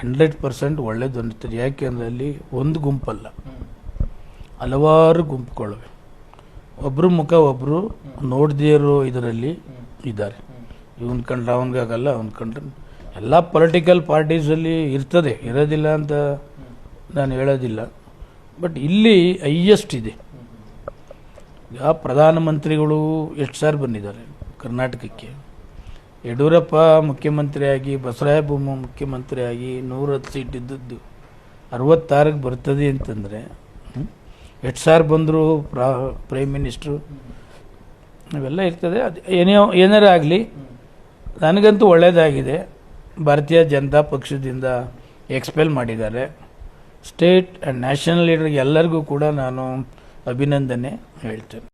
100% ಒಳ್ಳೇದು ಅನ್ನಿಸ್ತದೆ. ಯಾಕೆಂದರೆ ಅಲ್ಲಿ ಒಂದು ಗುಂಪಲ್ಲ, ಹಲವಾರು ಗುಂಪುಗಳಿವೆ. ಒಬ್ಬರು ಮುಖ ಒಬ್ಬರು ನೋಡದೇ ಇರೋ ಇದರಲ್ಲಿ ಇದ್ದಾರೆ. ಇವನ್ ಕಂಡ್ರೆ ಅವನಿಗಾಗಲ್ಲ, ಅವನ ಕಂಡ್ರೆ ಎಲ್ಲ ಪೊಲಿಟಿಕಲ್ ಪಾರ್ಟೀಸಲ್ಲಿ ಇರ್ತದೆ, ಇರೋದಿಲ್ಲ ಅಂತ ನಾನು ಹೇಳೋದಿಲ್ಲ. ಬಟ್ ಇಲ್ಲಿ ಹೈಯೆಸ್ಟ್ ಇದೆ. ಈಗ ಪ್ರಧಾನಮಂತ್ರಿಗಳು ಎಷ್ಟು ಸಾರಿ ಬಂದಿದ್ದಾರೆ ಕರ್ನಾಟಕಕ್ಕೆ. ಯಡಿಯೂರಪ್ಪ ಮುಖ್ಯಮಂತ್ರಿಯಾಗಿ, ಬಸವರಾಜ ಬೊಮ್ಮಾಯಿ ಮುಖ್ಯಮಂತ್ರಿಯಾಗಿ 110 ಸೀಟ್ ಇದ್ದದ್ದು 66ಕ್ಕೆ ಬರ್ತದೆ ಅಂತಂದರೆ ಎಷ್ಟು ಸಾರಿ ಬಂದರು ಪ್ರೈಮ್ ಮಿನಿಸ್ಟ್ರು, ಇವೆಲ್ಲ ಇರ್ತದೆ. ಅದು ಏನಾರ ಆಗಲಿ, ನನಗಂತೂ ಒಳ್ಳೆಯದಾಗಿದೆ. ಭಾರತೀಯ ಜನತಾ ಪಕ್ಷದಿಂದ ಎಕ್ಸ್ಪೆಲ್ ಮಾಡಿದ್ದಾರೆ. ಸ್ಟೇಟ್ ಆ್ಯಂಡ್ ನ್ಯಾಷನಲ್ ಲೀಡರ್ಗೆ ಎಲ್ಲರಿಗೂ ಕೂಡ ನಾನು ಅಭಿನಂದನೆ ಹೇಳ್ತೇನೆ.